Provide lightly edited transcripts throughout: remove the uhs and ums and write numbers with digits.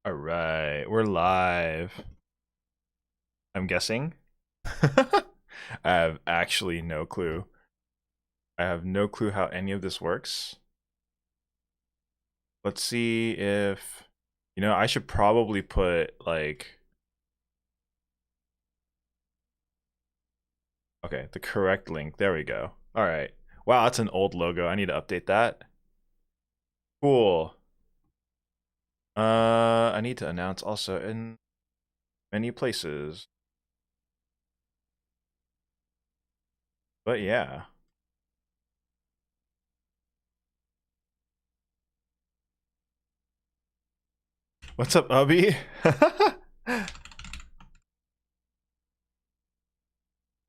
All right, we're live. I'm guessing. I have actually no clue. I have no clue how any of this works. Let's see if, I should probably put like, okay, the correct link. There we go. All right. Wow, that's an old logo. I need to update that. Cool. I need to announce also in many places. But yeah. What's up, Ubby?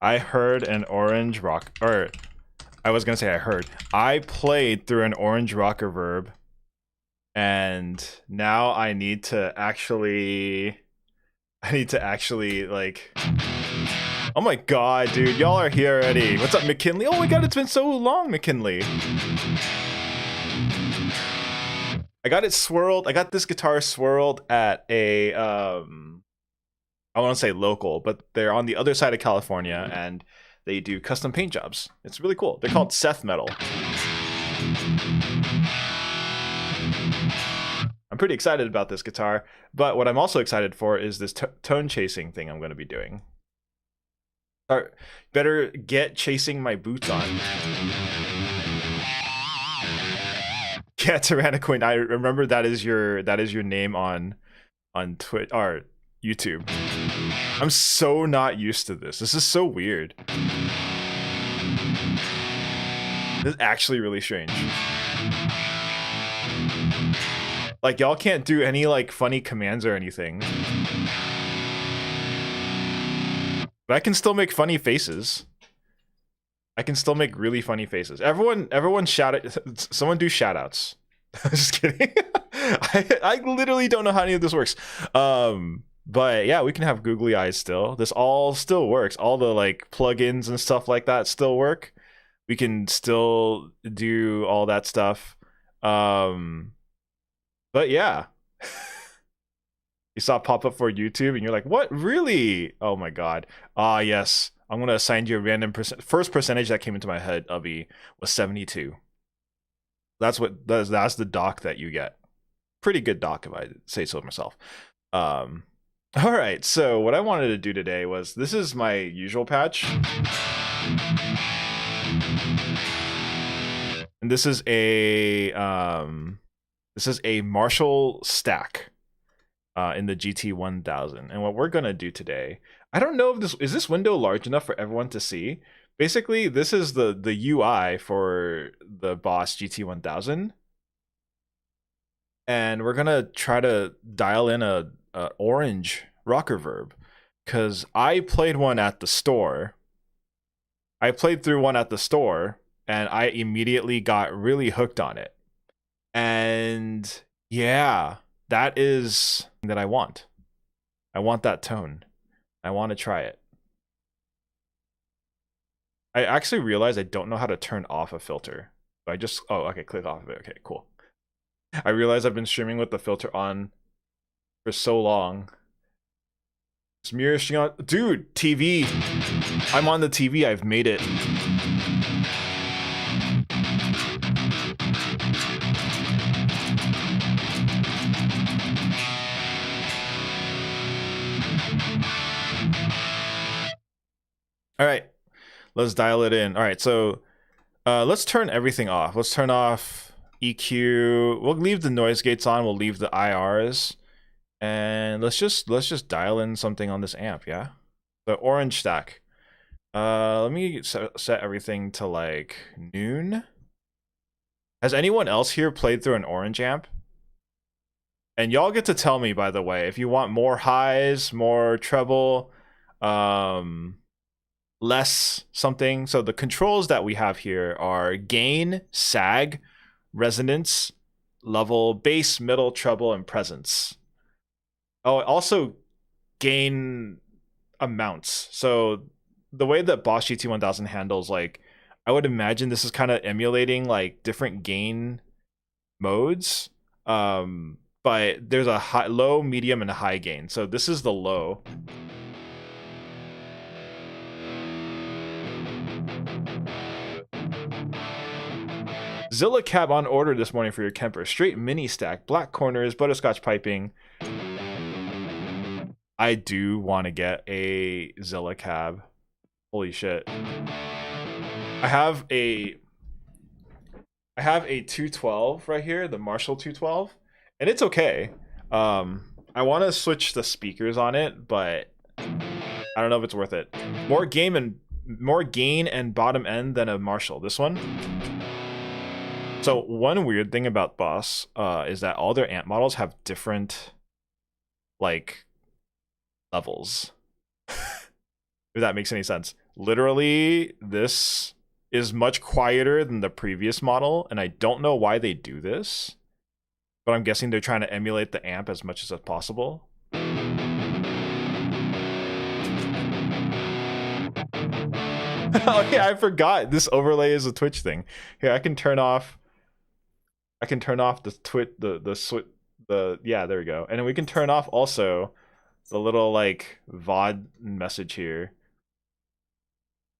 I heard an orange rock, or I was gonna say I heard. I played through an orange Rockerverb, and now I need to actually like. Oh my god, dude, y'all are here already. What's up, McKinley? Oh my god, it's been so long, McKinley. I got it swirled. I got this guitar swirled at a I want to say local, but they're on the other side of California, and they do custom paint jobs. It's really cool. They're called Seth Metal. I'm pretty excited about this guitar, but what I'm also excited for is this tone chasing thing I'm going to be doing. Better get chasing my boots on. Yeah, Tyrannicoin. I remember that is your name on Twitch or YouTube. I'm so not used to this. This is so weird. This is actually really strange. Like, y'all can't do any like funny commands or anything. But I can still make funny faces. I can still make really funny faces. Everyone shout it. Someone do shout outs. Just kidding. I literally don't know how any of this works. But yeah, we can have googly eyes still. This all still works. All the like plugins and stuff like that still work. We can still do all that stuff. But yeah. You saw pop up for YouTube and you're like, what? Really? Oh my god. Ah, yes. I'm going to assign you a random first percentage that came into my head, Ubby, was 72. That's the doc that you get. Pretty good doc, if I say so myself. All right, so what I wanted to do today was, this is my usual patch. And this is a Marshall stack in the GT-1000. And what we're going to do today, I don't know if this window large enough for everyone to see. Basically, this is the UI for the Boss GT-1000. And we're going to try to dial in a orange Rockerverb, because I played one at the store. I played through one at the store, and I immediately got really hooked on it. And yeah, that is that I want. I want that tone. I want to try it. I actually realized I don't know how to turn off a filter. So I just, oh, okay, click off of it. Okay, cool. I realized I've been streaming with the filter on for so long. It's mirror on, dude, TV. I'm on the TV, I've made it. All right, let's dial it in. All right, so let's turn everything off. Let's turn off EQ. We'll leave the noise gates on. We'll leave the IRs, and let's just dial in something on this amp. Yeah, the orange stack. Let me set everything to like noon. Has anyone else here played through an orange amp? And y'all get to tell me, by the way, if you want more highs, more treble, less something. So the controls that we have here are gain, sag, resonance, level, bass, middle, treble, and presence. Oh, also gain amounts. So the way that Boss GT-1000 handles, like, I would imagine this is kind of emulating like different gain modes. but there's a high, low, medium, and a high gain. So this is the low. Zilla cab on order this morning for your Kemper. Straight mini stack, black corners, butterscotch piping. I do want to get a Zilla cab. Holy shit. I have a 212 right here, the Marshall 212, and it's okay. I want to switch the speakers on it, but I don't know if it's worth it. More gain and bottom end than a Marshall. This one. So one weird thing about Boss is that all their amp models have different like levels. If that makes any sense. Literally, this is much quieter than the previous model, and I don't know why they do this, but I'm guessing they're trying to emulate the amp as much as possible. Oh yeah, I forgot this overlay is a Twitch thing. Here, I can turn off the yeah, there we go. And then we can turn off also the little like VOD message here.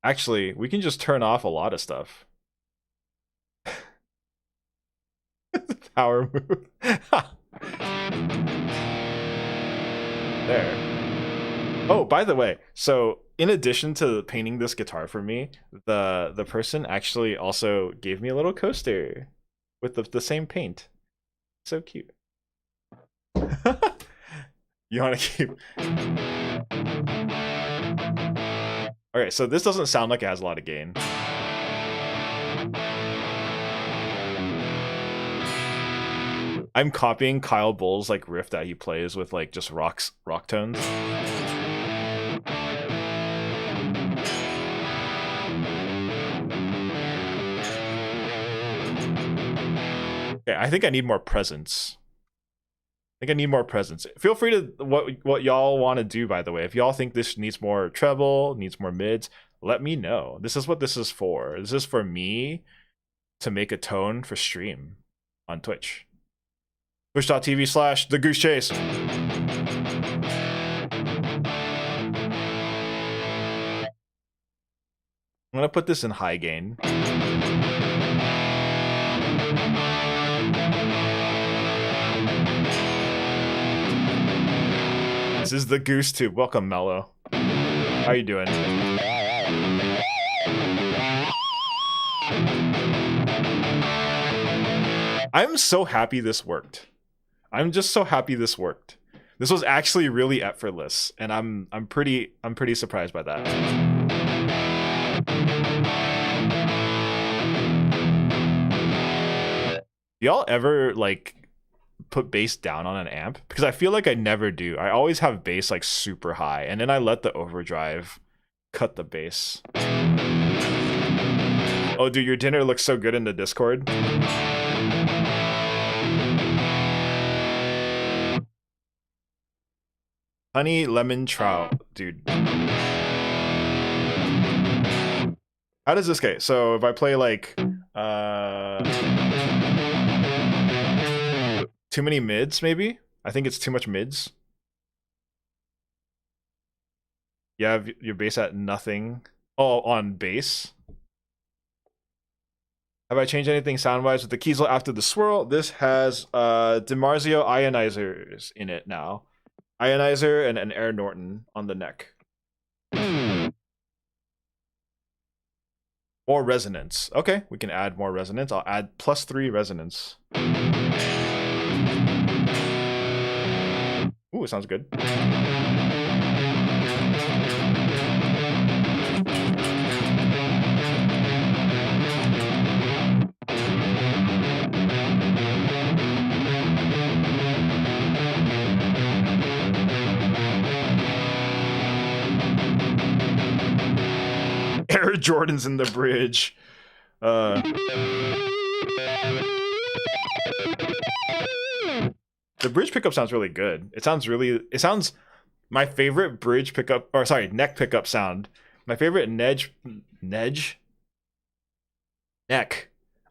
Actually, we can just turn off a lot of stuff. Power move. There. Oh, by the way, so in addition to painting this guitar for me, the person actually also gave me a little coaster with the same paint. So cute. You want to keep... Okay, so this doesn't sound like it has a lot of gain. I'm copying Kyle Bull's like riff that he plays with like just rock tones. Okay, I think I need more presence. I need more presence. Feel free to what y'all want to do, by the way. If y'all think this needs more treble, needs more mids, let me know. This is what this is for. This is for me to make a tone for stream on Twitch. Twitch.tv/The Goose Chase. I'm gonna put this in high gain. This is the Goose Tube. Welcome, Mello. How you doing? I'm so happy this worked. I'm just so happy this worked. This was actually really effortless, and I'm pretty surprised by that. Y'all ever like put bass down on an amp? Because I feel like I never do. I always have bass like super high, and then I let the overdrive cut the bass. Oh, dude, your dinner looks so good in the Discord. Honey lemon trout, dude. How does this get? So if I play like too many mids, maybe? I think it's too much mids. You have your bass at nothing. Oh, on bass. Have I changed anything sound-wise with the Kiesel after the swirl? This has DiMarzio ionizers in it now. Ionizer and an Air Norton on the neck. More resonance. Okay, we can add more resonance. I'll add +3 resonance. Ooh, it sounds good. Air Jordans in the bridge. The bridge pickup sounds really good. It sounds my favorite bridge pickup, or sorry, neck pickup sound. My favorite neck.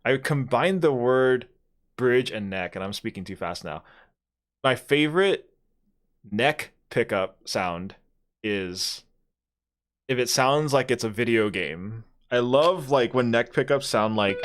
I combined the word bridge and neck, and I'm speaking too fast now. My favorite neck pickup sound is if it sounds like it's a video game. I love like when neck pickups sound like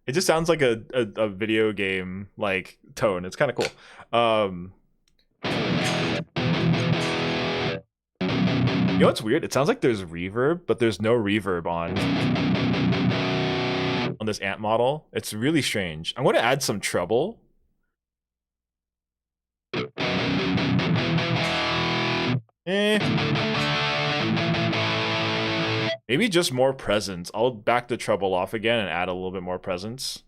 it just sounds like a video game like tone. It's kind of cool. You know what's weird? It sounds like there's reverb, but there's no reverb on this amp model. It's really strange. I'm going to add some treble. Maybe just more presence. I'll back the treble off again and add a little bit more presence.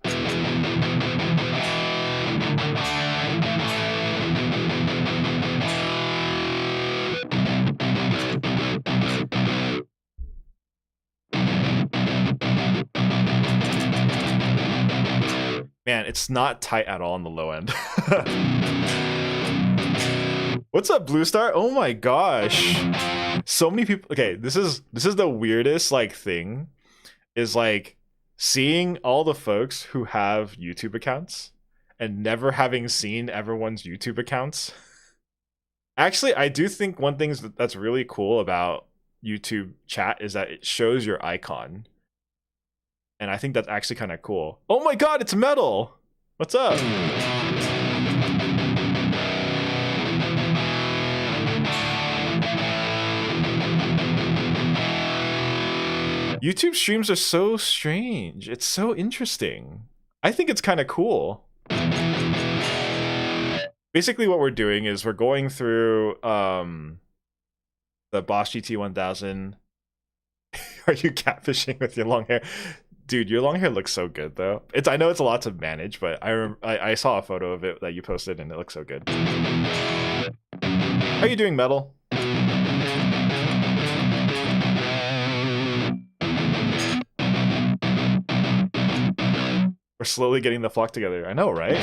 Man, it's not tight at all on the low end. What's up, Blue Star? Oh my gosh. So many people. Okay, this is the weirdest like thing is like seeing all the folks who have YouTube accounts and never having seen everyone's YouTube accounts. Actually, I do think one thing that's really cool about YouTube chat is that it shows your icon. And I think that's actually kind of cool. Oh my god, it's metal! What's up? YouTube streams are so strange. It's so interesting. I think it's kind of cool. Basically what we're doing is we're going through the Bosch GT-1000. Are you catfishing with your long hair? Dude, your long hair looks so good though. I know it's a lot to manage, but I saw a photo of it that you posted and it looks so good. How are you doing, Metal? We're slowly getting the flock together. I know, right?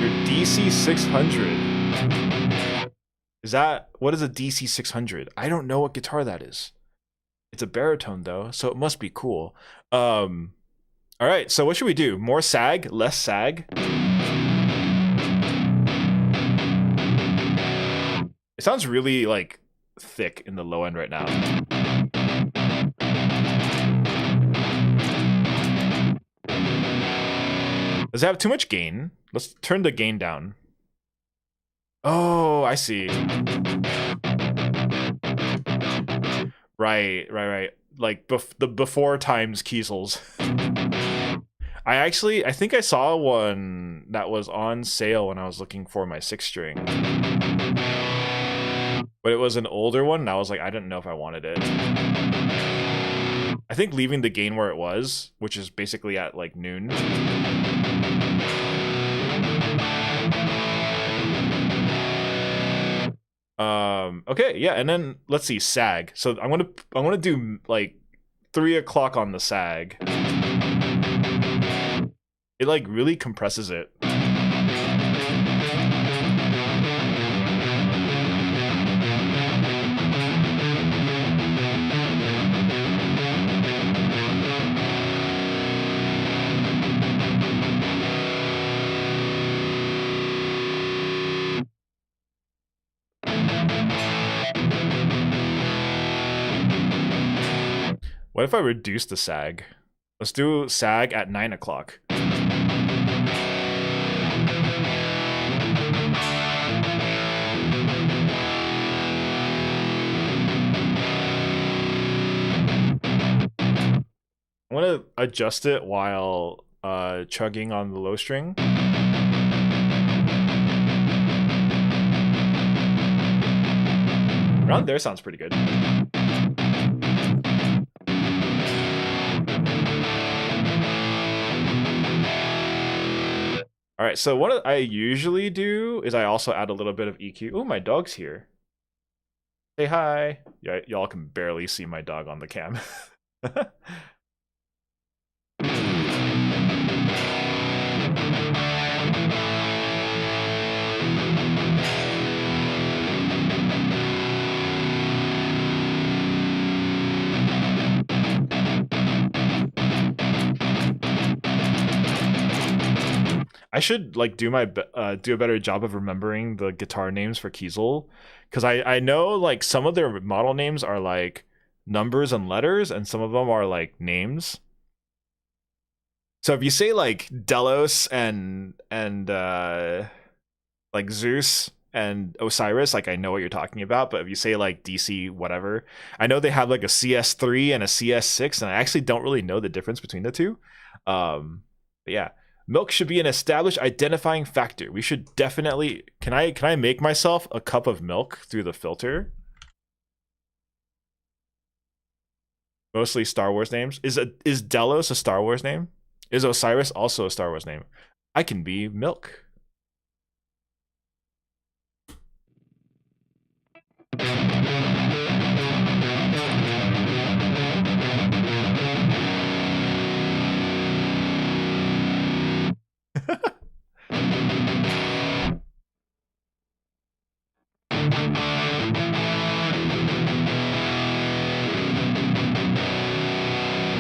Your DC-600. What is a DC-600? I don't know what guitar that is. It's a baritone though, so it must be cool. All right, so what should we do? More sag, less sag? It sounds really like thick in the low end right now. Does it have too much gain? Let's turn the gain down. Oh, I see. Right. Like the before times Kiesels. I think I saw one that was on sale when I was looking for my 6-string. But it was an older one, and I was like, I didn't know if I wanted it. I think leaving the gain where it was, which is basically at like noon. Okay, yeah, and then let's see, sag. So I'm gonna do like 3 o'clock on the sag. It like really compresses it. What if I reduce the sag? Let's do sag at 9 o'clock. I want to adjust it while chugging on the low string. Around there sounds pretty good. All right, so what I usually do is I also add a little bit of EQ. Oh, my dog's here. Say hi. Yeah, y'all can barely see my dog on the cam. I should like do a better job of remembering the guitar names for Kiesel, because I know like some of their model names are like numbers and letters, and some of them are like names. So if you say like Delos and like Zeus and Osiris, like I know what you're talking about. But if you say like DC whatever, I know they have like a CS3 and a CS6, and I actually don't really know the difference between the two. But yeah. Milk should be an established identifying factor. We should definitely. Can I make myself a cup of milk through the filter? Mostly Star Wars names. Is Delos a Star Wars name? Is Osiris also a Star Wars name? I can be milk.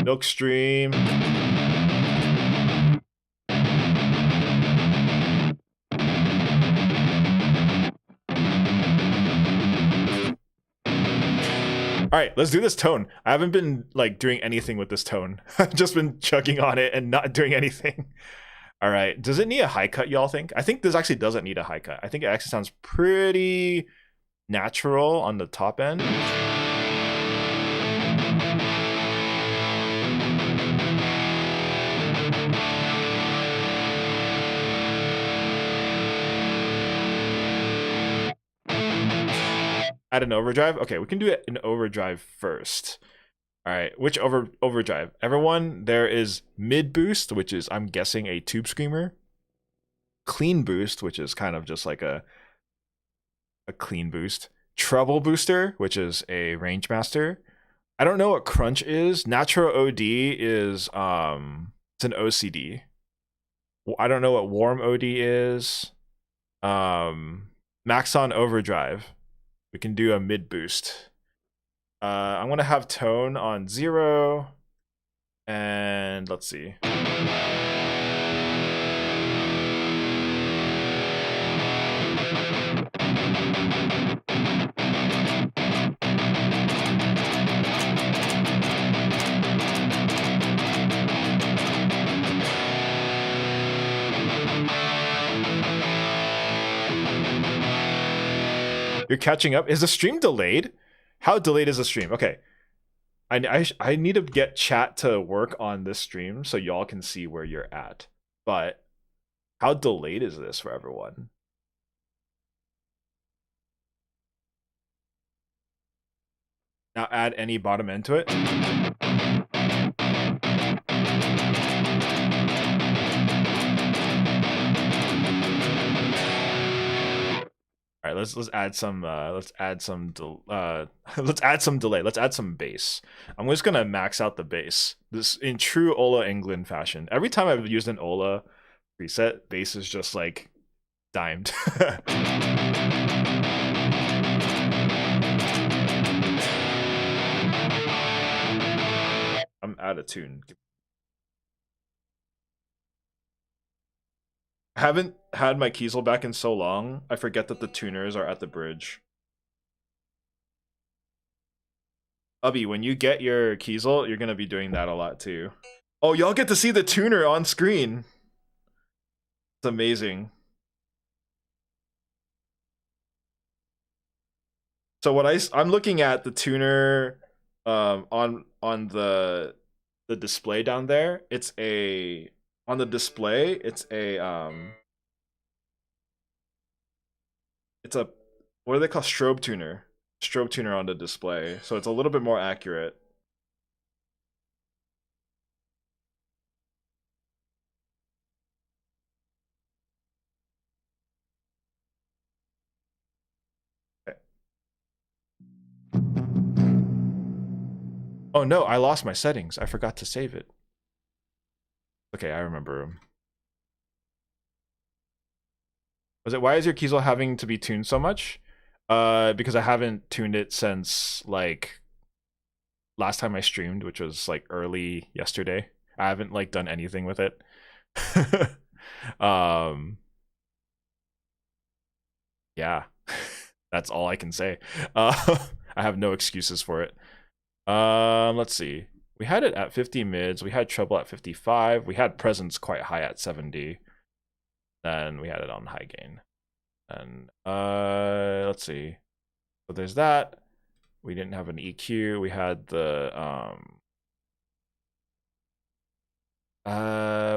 Milk stream. All right, let's do this tone. I haven't been like doing anything with this tone. I've just been chugging on it and not doing anything. All right, does it need a high cut, y'all think? I think this actually doesn't need a high cut. I think it actually sounds pretty natural on the top end. Add an overdrive? Okay, we can do it in overdrive first. All right, which overdrive? Everyone, there is mid boost, which is, I'm guessing, a tube screamer. Clean boost, which is kind of just like a clean boost. Treble booster, which is a range master. I don't know what crunch is. Natural OD is it's an OCD. I don't know what warm OD is. Max on overdrive. We can do a mid boost. I'm gonna have tone on 0, and let's see. You're catching up. Is the stream delayed? How delayed is the stream? Okay. I need to get chat to work on this stream so y'all can see where you're at. But how delayed is this for everyone? Now add any bottom end to it. All right, let's add some let's add some delay. Let's add some bass. I'm just gonna max out the bass. This in true Ola England fashion. Every time I've used an Ola preset, bass is just like dimed. I'm out of tune. I haven't had my Kiesel back in so long, I forget that the tuners are at the bridge. Ubby, when you get your Kiesel, you're gonna be doing that a lot too. Oh, y'all get to see the tuner on screen. It's amazing. So what I'm looking at the tuner on the display down there. It's a on the display, it's a what do they call, strobe tuner. strobe tuner on the display, so it's a little bit more accurate. Okay. Oh no, I lost my settings. I forgot to save it. Okay, I remember them. Was it, why is your Kiesel having to be tuned so much? Because I haven't tuned it since like last time I streamed, which was like early yesterday. I haven't like done anything with it. Yeah, that's all I can say. I have no excuses for it. Let's see. We had it at 50 mids. We had treble at 55. We had presence quite high at 70. Then we had it on high gain. And let's see. So there's that. We didn't have an EQ. We had the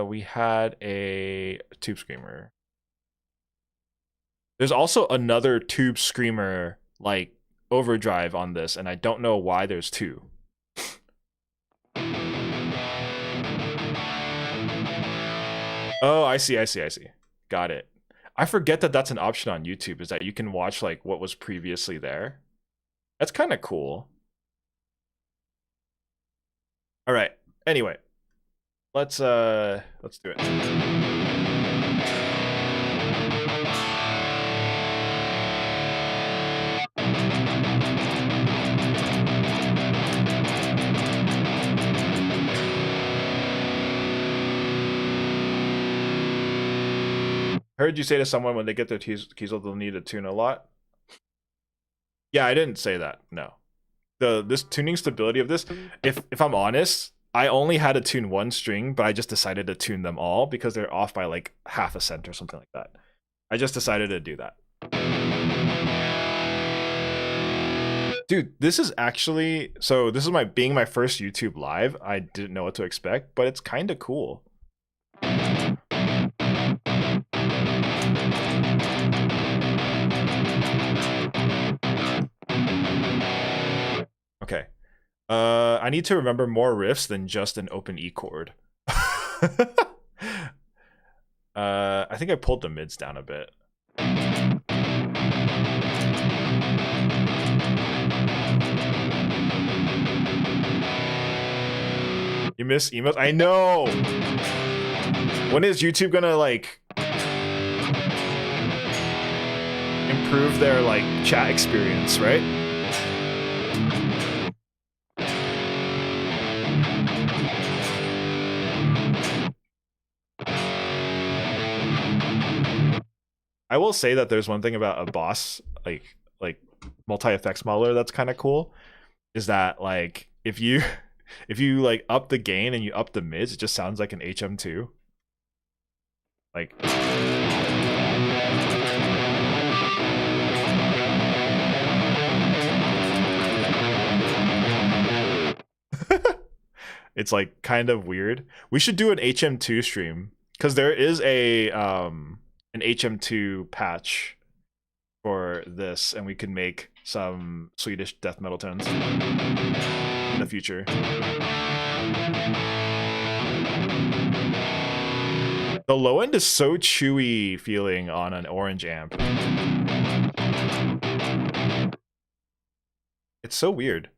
we had a tube screamer. There's also another tube screamer like overdrive on this, and I don't know why there's two. Oh, I see. Got it. I forget that that's an option on YouTube, is that you can watch like what was previously there. That's kind of cool. All right. Anyway, let's do it. Heard you say to someone when they get their Kiesel they'll need to tune a lot. Yeah, I didn't say that. No. This tuning stability of this, if I'm honest, I only had to tune one string, but I just decided to tune them all because they're off by like half a cent or something like that. I just decided to do that. Dude, this is actually, so this is being my first YouTube live. I didn't know what to expect, but it's kind of cool. Okay. I need to remember more riffs than just an open E chord. I think I pulled the mids down a bit. You miss emos? I know! When is YouTube gonna, like, improve their, like, chat experience, right? I will say that there's one thing about a boss, like multi-effects modeler that's kind of cool, is that, like, if you like up the gain and you up the mids, it just sounds like an HM2. Like, it's like kind of weird. We should do an HM2 stream because there is a an HM2 patch for this, and we can make some Swedish death metal tones in the future. The low end is so chewy feeling on an orange amp. It's so weird.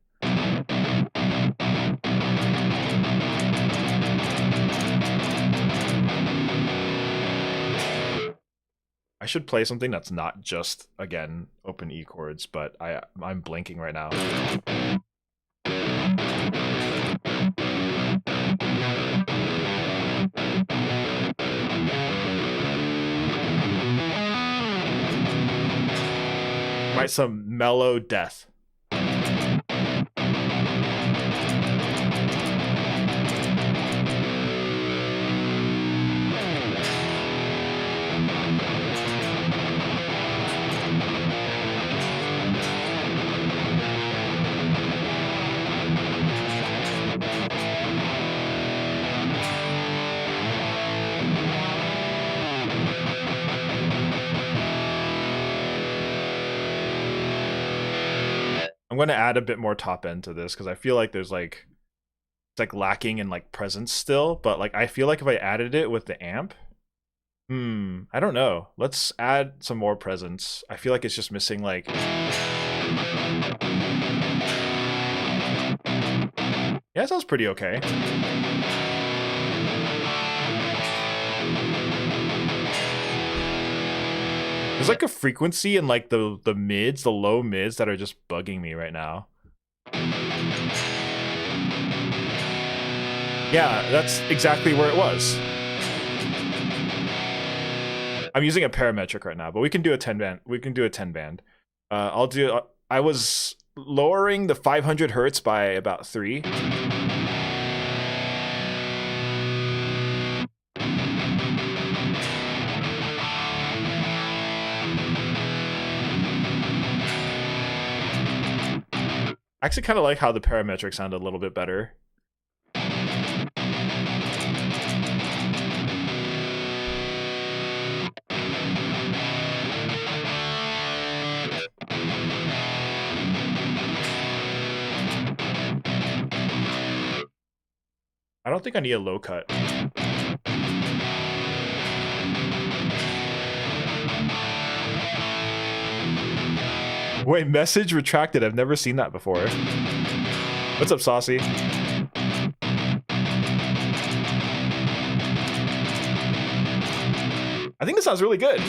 I should play something that's not just, again, open E chords, but I'm blanking right now. Write some mellow death. I'm going to add a bit more top end to this because I feel like there's like it's like lacking in like presence still, but like I feel like if I added it with the amp, I don't know. Let's add some more presence. I feel like it's just missing like yeah, it sounds pretty okay. There's like a frequency in like the mids, the low mids that are just bugging me right now. Yeah, that's exactly where it was. I'm using a parametric right now, but we can do a 10 band. We can do a 10 band. I was lowering the 500 hertz by about 3. I actually kind of like how the parametric sounded a little bit better. I don't think I need a low cut. Wait, message retracted. I've never seen that before. What's up, Saucy? I think this sounds really good.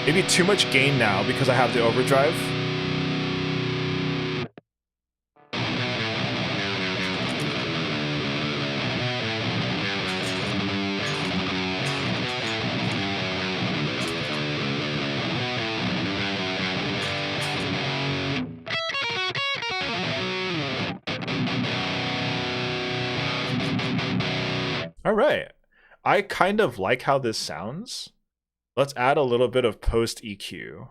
Maybe too much gain now because I have the overdrive. All right. I kind of like how this sounds. Let's add a little bit of post EQ.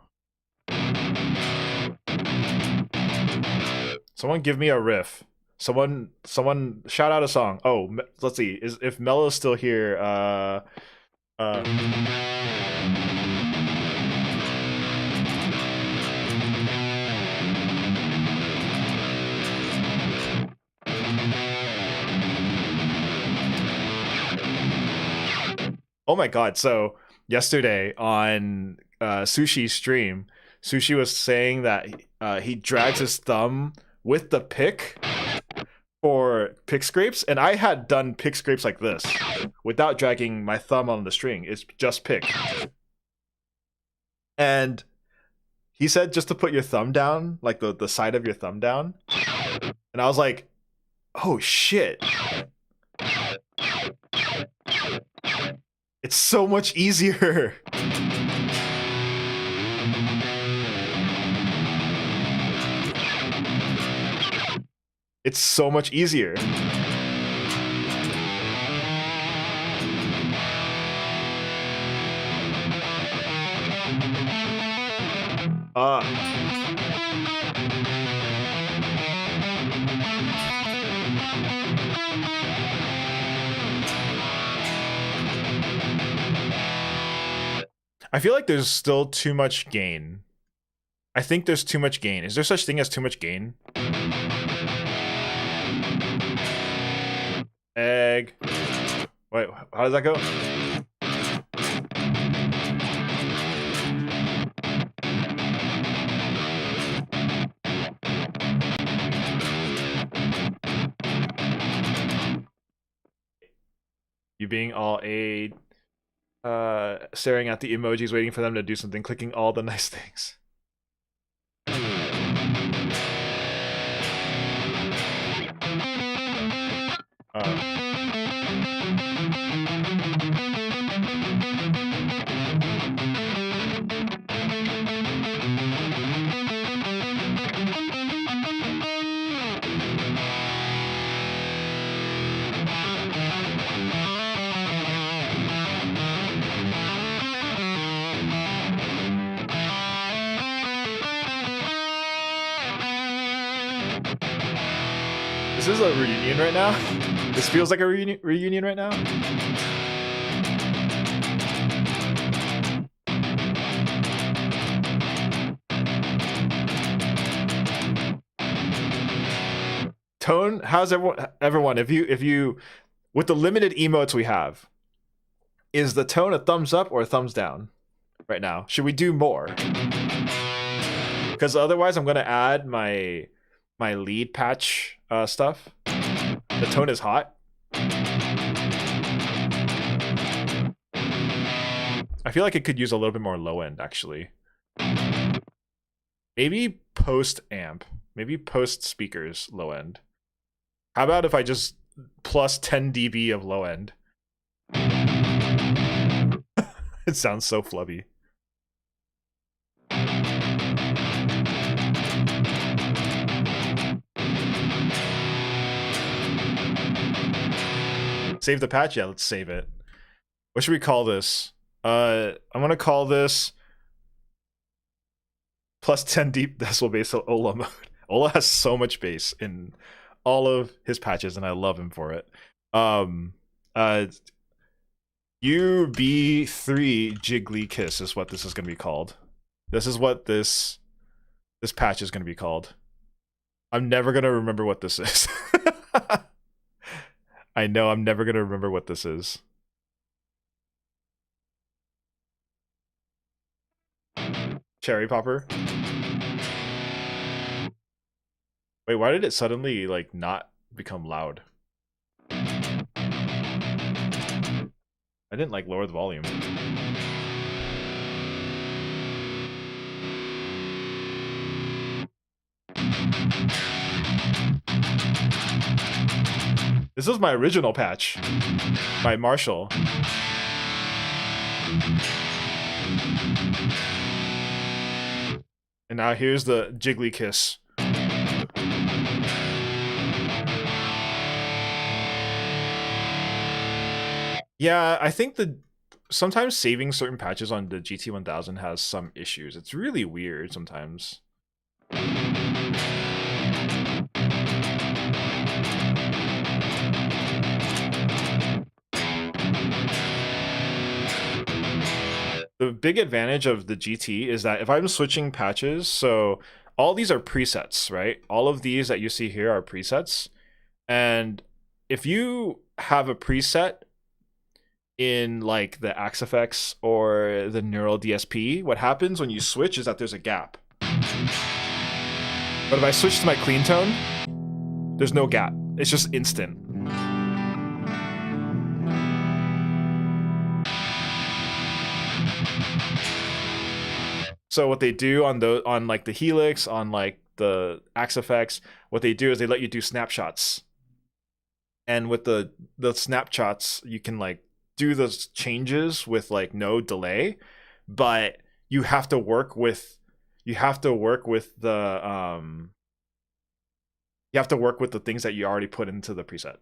Someone give me a riff. Someone shout out a song. Oh, let's see. If Melo's still here, oh my god, so yesterday on Sushi's stream, Sushi was saying that he drags his thumb with the pick for pick scrapes, and I had done pick scrapes like this without dragging my thumb on the string. It's just pick. And he said just to put your thumb down, like the side of your thumb down. And I was like, oh shit. It's so much easier. It's so much easier. I feel like there's still too much gain. I think there's too much gain. Is there such thing as too much gain? Egg. Wait, how does that go? You being all aid, staring at the emojis, waiting for them to do something, clicking all the nice things. This is a reunion right now. This feels like a reunion right now. Tone, how's everyone? If you with the limited emotes we have, is the tone a thumbs up or a thumbs down right now? Should we do more? Because otherwise I'm gonna add my lead patch stuff. The tone is hot. I feel like it could use a little bit more low end actually. Maybe post amp. Maybe post speakers low end. How about if I just plus 10 dB of low end? It sounds so flubby. Save the patch? Yeah, let's save it. What should we call this? I'm gonna call this plus 10 deep decibel bass Ola mode. Ola has so much bass in all of his patches, and I love him for it. UB3 Jiggly Kiss is what this is gonna be called. This is what this patch is gonna be called. I'm never gonna remember what this is. I know I'm never gonna remember what this is. Cherry popper. Wait, why did it suddenly like not become loud? I didn't like lower the volume. This was my original patch by Marshall. And now here's the Jiggly Kiss. Yeah, I think sometimes saving certain patches on the GT-1000 has some issues. It's really weird sometimes. The big advantage of the GT is that if I'm switching patches, so all these are presets, right? All of these that you see here are presets. And if you have a preset in like the AxeFX or the Neural DSP, what happens when you switch is that there's a gap. But if I switch to my clean tone, there's no gap. It's just instant. So what they do on like the Helix, on like the AxeFX, what they do is they let you do snapshots. And with the snapshots, you can like do those changes with like no delay, but you have to work with the things that you already put into the preset.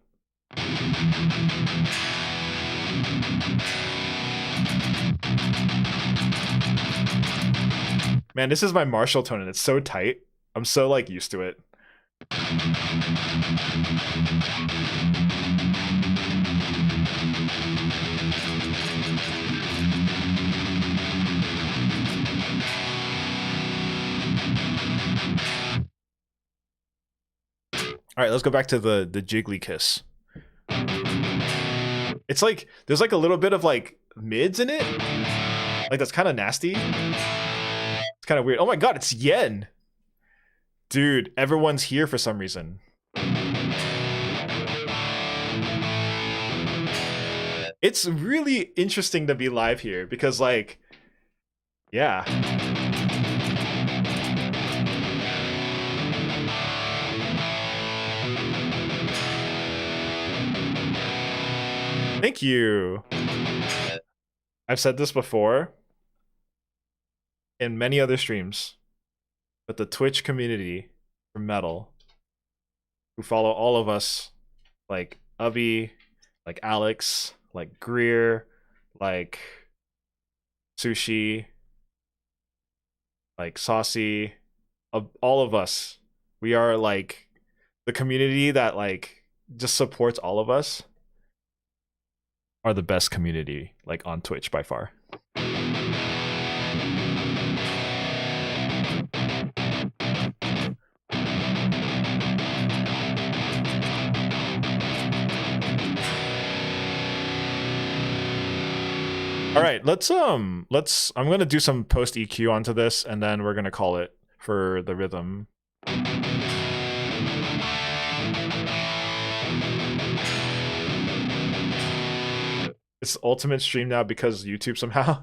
Man, this is my Marshall tone and it's so tight. I'm so like used to it. All right, let's go back to the Jiggly Kiss. It's like there's like a little bit of like mids in it. Like that's kind of nasty. It's kind of weird. Oh my god, it's Yen. Dude, everyone's here for some reason. It's really interesting to be live here because like, yeah. Thank you. I've said this before in many other streams, but the Twitch community for metal, who follow all of us, like Ubby, like Alex, like Greer, like Sushi, like Saucy, all of us, we are like the community that like just supports all of us are the best community like on Twitch by far. All right, I'm gonna do some post EQ onto this, and then we're gonna call it for the rhythm. It's ultimate stream now because YouTube somehow.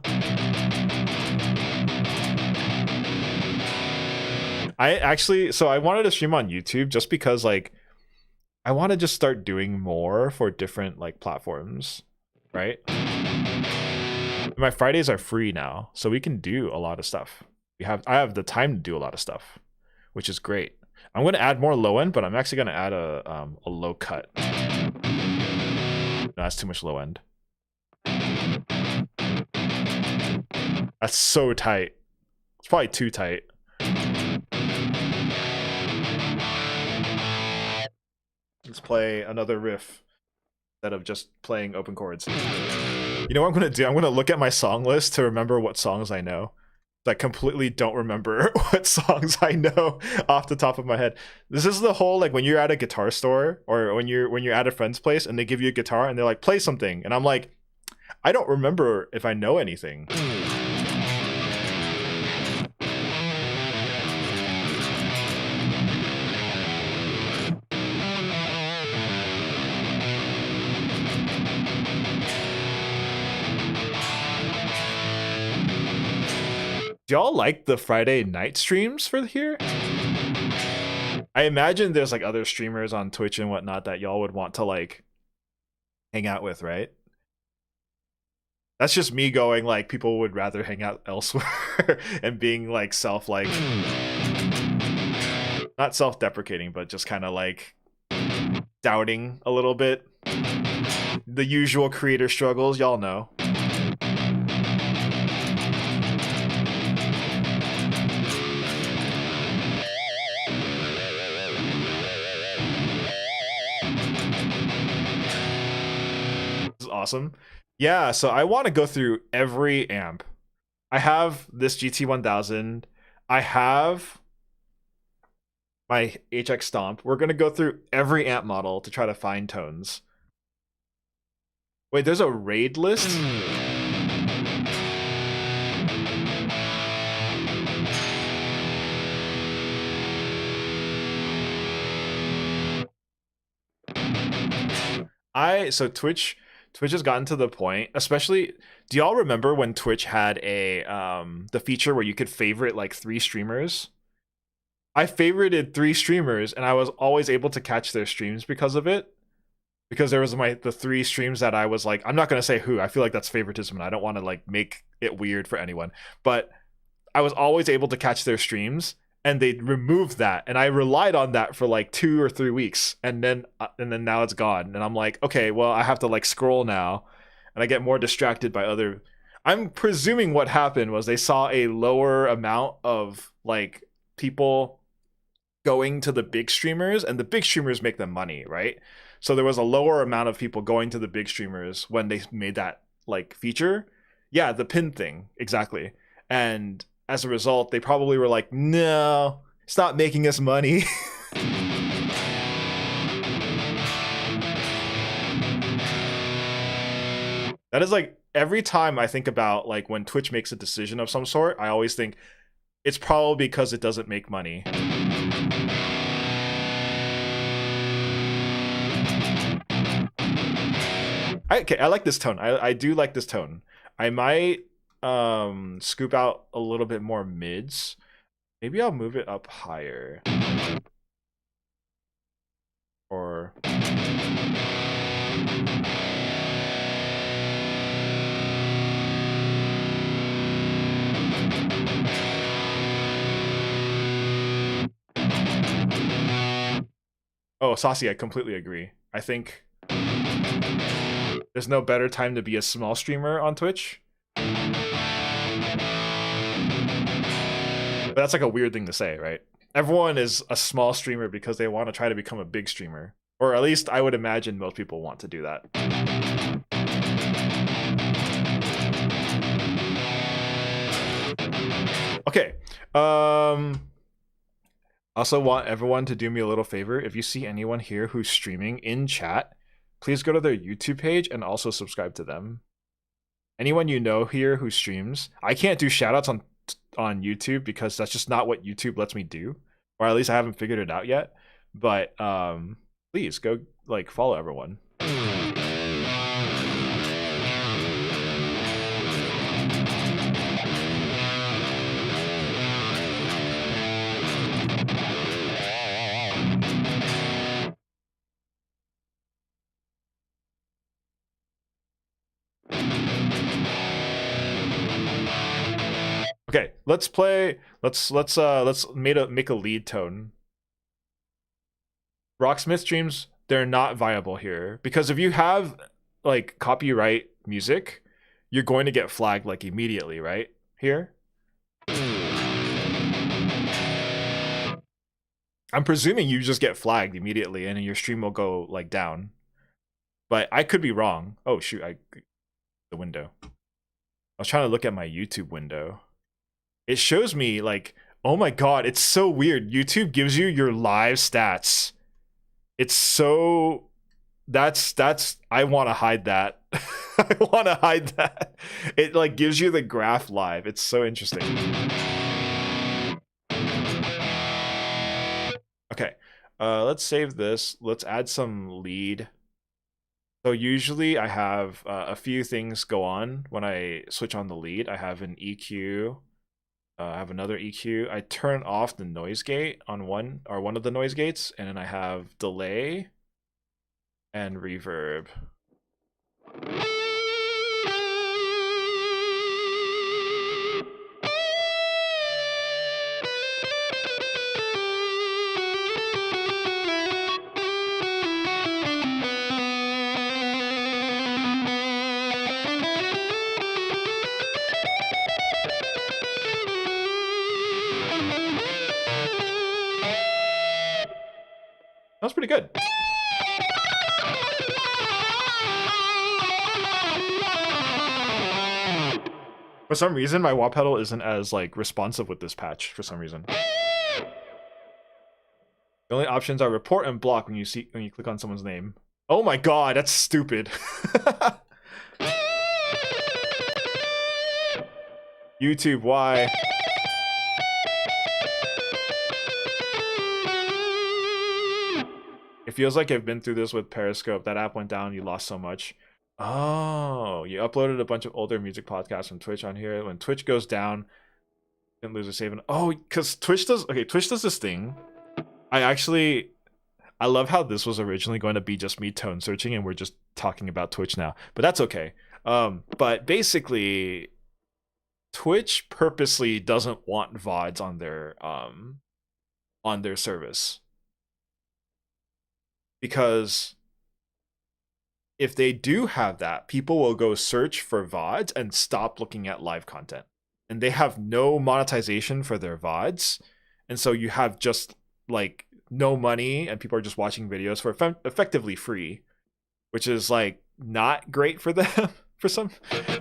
I wanted to stream on YouTube just because like I want to just start doing more for different like platforms, right? My Fridays are free now, so we can do a lot of stuff. I have the time to do a lot of stuff, which is great. I'm going to add more low end, but I'm actually going to add a low cut. No, that's too much low end. That's so tight. It's probably too tight. Let's play another riff instead of just playing open chords. You know what I'm going to do? I'm going to look at my song list to remember what songs I know. I completely don't remember what songs I know off the top of my head. This is the whole like when you're at a guitar store or when you're at a friend's place and they give you a guitar and they're like, play something. And I'm like, I don't remember if I know anything. Do y'all like the Friday night streams for here? I imagine there's like other streamers on Twitch and whatnot that y'all would want to like hang out with, right? That's just me going like people would rather hang out elsewhere and being like not self-deprecating, but just kind of like doubting a little bit. The usual creator struggles, y'all know. Awesome. Yeah, so I want to go through every amp. I have this GT-1000. I have my HX Stomp. We're going to go through every amp model to try to find tones. Wait, there's a raid list? So Twitch has gotten to the point, especially, do y'all remember when Twitch had the feature where you could favorite like 3 streamers? I favorited 3 streamers and I was always able to catch their streams because of it. Because there was the 3 streams that I was like, I'm not going to say who, I feel like that's favoritism and I don't want to like make it weird for anyone. But I was always able to catch their streams and they removed that. And I relied on that for like 2 or 3 weeks. And then now it's gone. And I'm like, okay, well, I have to like scroll now. And I get more distracted by other. I'm presuming what happened was they saw a lower amount of like people going to the big streamers, and the big streamers make them money, right? So there was a lower amount of people going to the big streamers when they made that like feature. Yeah, the pin thing, exactly. And as a result, they probably were like, no, stop making us money. That is like every time I think about like when Twitch makes a decision of some sort, I always think it's probably because it doesn't make money. I like this tone. I do like this tone. I might scoop out a little bit more mids. Maybe I'll move it up higher. Or oh, Saucy, I completely agree. I think there's no better time to be a small streamer on Twitch. But that's like a weird thing to say, right? everyone is a small streamer because they want to try to become a big streamer. Or at least I would imagine most people want to do that. Okay. Also want everyone to do me a little favor. If you see anyone here who's streaming in chat, please go to their YouTube page and also subscribe to them. Anyone you know here who streams, I can't do shoutouts on YouTube because that's just not what YouTube lets me do, or at least I haven't figured it out yet. But please go like follow everyone. Okay, let's play. Let's make a lead tone. Rocksmith streams, they're not viable here because if you have like copyright music, you're going to get flagged like immediately, right? Here. I'm presuming you just get flagged immediately and your stream will go like down. But I could be wrong. Oh shoot, the window. I was trying to look at my YouTube window. It shows me like, oh my god, it's so weird. YouTube gives you your live stats. It's so that's I want to hide that. I want to hide that. It like gives you the graph live. It's so interesting. Okay. Let's save this. Let's add some lead. So usually I have a few things go on when I switch on the lead. I have an EQ. I have another EQ. I turn off the noise gate on one of the noise gates, and then I have delay and reverb. That's pretty good. For some reason, my wah pedal isn't as like responsive with this patch. For some reason, the only options are report and block when you click on someone's name. Oh my god, that's stupid. YouTube, why? It feels like I've been through this with Periscope. That app went down, you lost so much. Oh, you uploaded a bunch of older music podcasts from Twitch on here. When Twitch goes down, you can lose a save. Oh, because Twitch does this thing. I love how this was originally going to be just me tone searching and we're just talking about Twitch now. But that's okay. But basically, Twitch purposely doesn't want VODs on their service. Because if they do have that, people will go search for VODs and stop looking at live content. And they have no monetization for their VODs. And so you have just like no money and people are just watching videos for effectively free, which is like not great for them for some,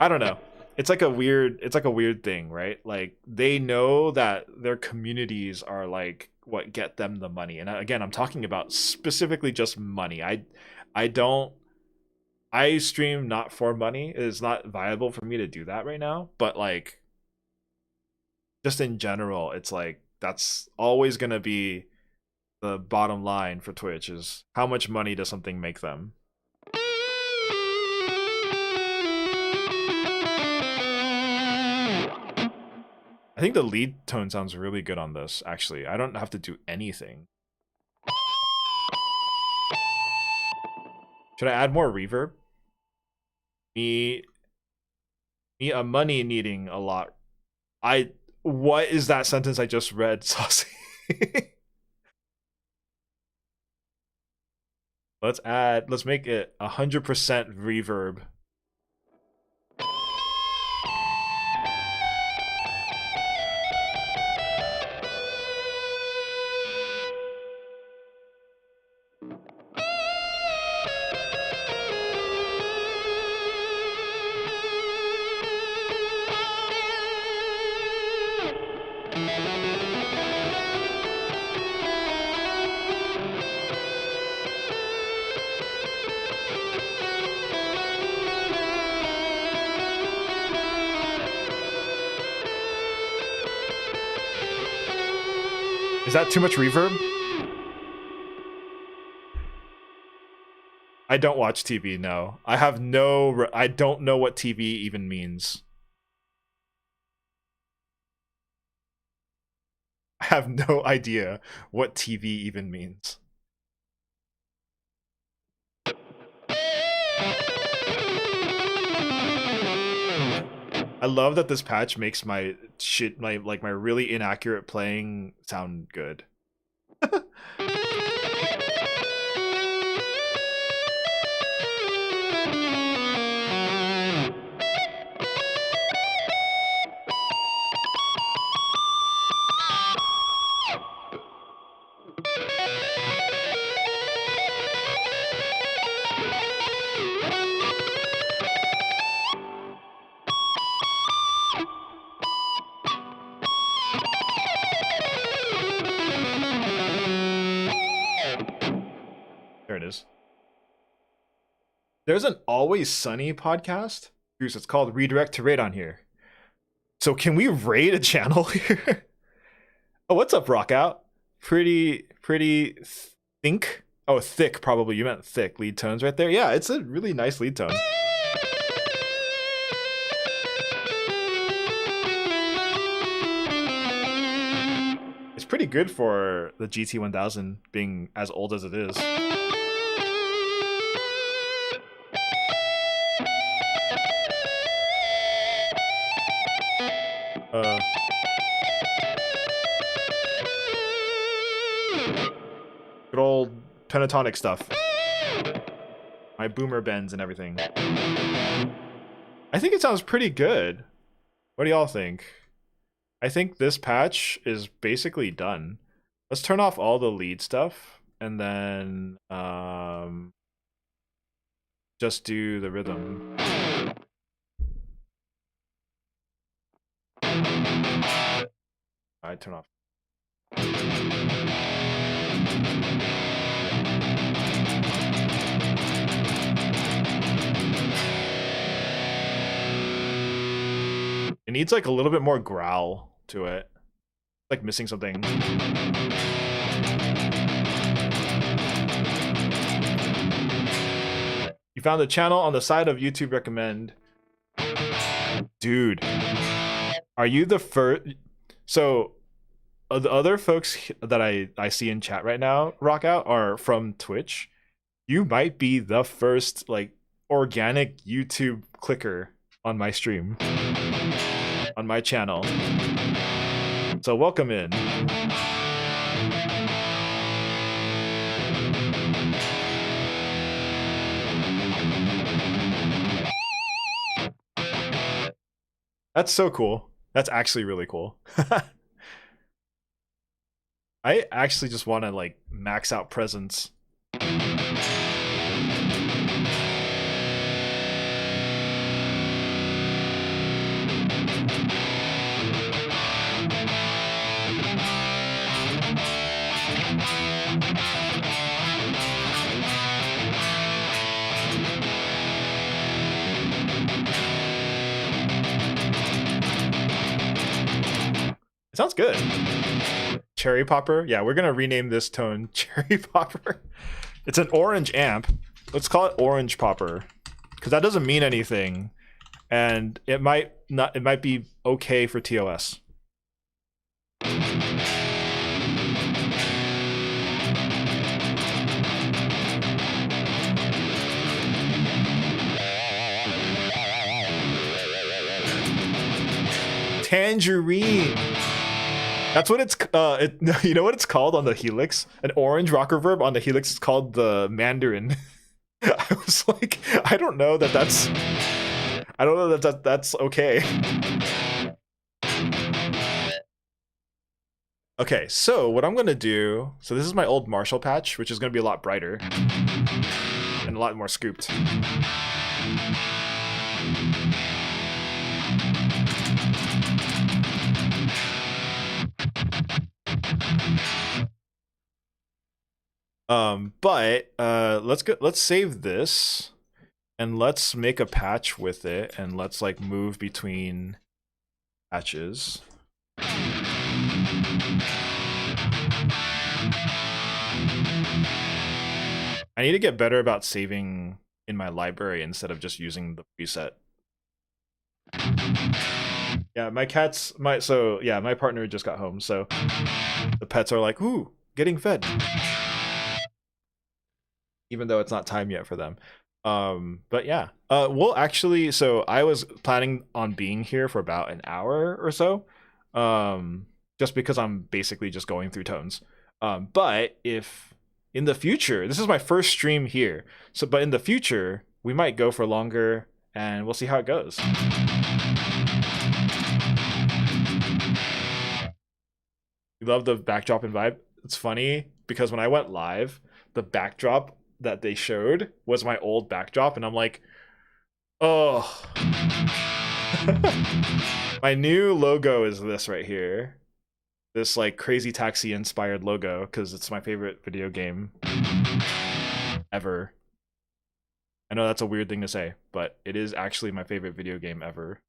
I don't know. It's like a weird thing, right? Like they know that their communities are like what get them the money. And again, I'm talking about specifically just money. I stream not for money. It is not viable for me to do that right now. But like, just in general, it's like that's always gonna be the bottom line for Twitch is how much money does something make them. I think the lead tone sounds really good on this, actually. I don't have to do anything. Should I add more reverb? Me a money needing a lot. What is that sentence I just read, Saucy? Let's make it 100% reverb. Is that too much reverb? I don't watch TV, no. I don't know what TV even means. I have no idea what TV even means. I love that this patch makes my shit, my really inaccurate playing sound good. There it is. There's an Always Sunny podcast. It's called Redirect to Raid on here. So can we raid a channel here? Oh, what's up, Rockout? Pretty think. Oh, thick, probably. You meant thick lead tones right there. Yeah, it's a really nice lead tone. It's pretty good for the GT-1000 being as old as it is. Good old pentatonic stuff. My boomer bends and everything. I think it sounds pretty good. What do y'all think? I think this patch is basically done. Let's turn off all the lead stuff and then just do the rhythm. Alright, turn off. It needs like a little bit more growl to it. Like missing something. You found the channel on the side of YouTube recommend. Dude, are you the first? So the other folks that I see in chat right now, Rockout, are from Twitch. You might be the first like organic YouTube clicker on my stream, on my channel. So welcome in. That's so cool. That's actually really cool. I actually just want to like max out presence. Sounds good. Cherry Popper? Yeah, we're gonna rename this tone Cherry Popper. It's an orange amp. Let's call it Orange Popper, because that doesn't mean anything, and it might not. It might be okay for TOS. Tangerine. That's what it's, you know what it's called on the Helix? An orange Rockerverb on the Helix is called the Mandarin. I was like, I don't know that that's okay. Okay, so what I'm gonna do, so this is my old Marshall patch, which is gonna be a lot brighter and a lot more scooped. But let's save this and let's make a patch with it and let's like move between patches. I need to get better about saving in my library instead of just using the preset. Yeah, my partner just got home, so the pets are like, ooh, getting fed. Even though it's not time yet for them. But yeah, we'll actually, so I was planning on being here for about an hour or so, just because I'm basically just going through tones. But if in the future, this is my first stream here, but in the future, we might go for longer and we'll see how it goes. You love the backdrop and vibe? It's funny because when I went live, the backdrop that they showed was my old backdrop, and I'm like, oh. My new logo is this right here. This like Crazy Taxi inspired logo, because it's my favorite video game ever. I know that's a weird thing to say, but it is actually my favorite video game ever.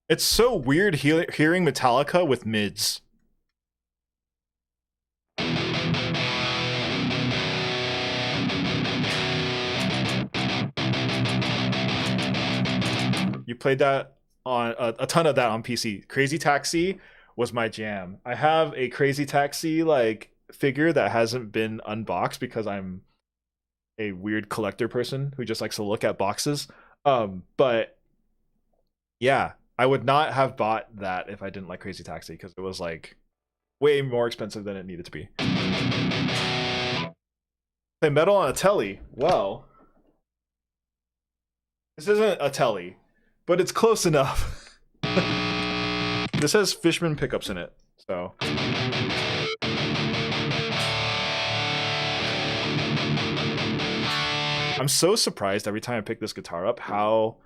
It's so weird hearing Metallica with mids. You played that on a ton of that on PC. Crazy Taxi was my jam. I have a Crazy Taxi like figure that hasn't been unboxed because I'm a weird collector person who just likes to look at boxes. But yeah, I would not have bought that if I didn't like Crazy Taxi, because it was like way more expensive than it needed to be. Play metal on a telly. Well, this isn't a telly, but it's close enough. This has Fishman pickups in it, so. I'm so surprised every time I pick this guitar up how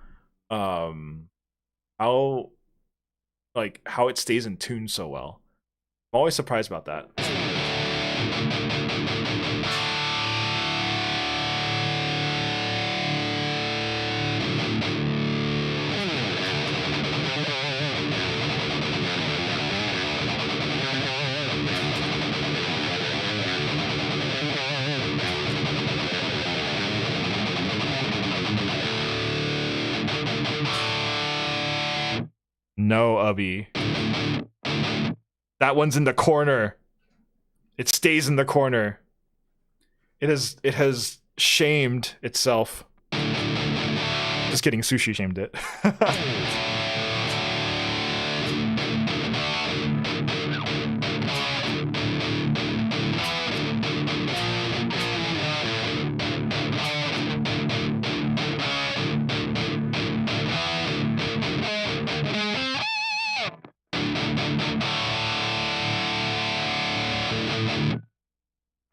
it stays in tune so well. I'm always surprised about that. No, Ubby. That one's in the corner. It stays in the corner. It has shamed itself. Just kidding, Sushi shamed it.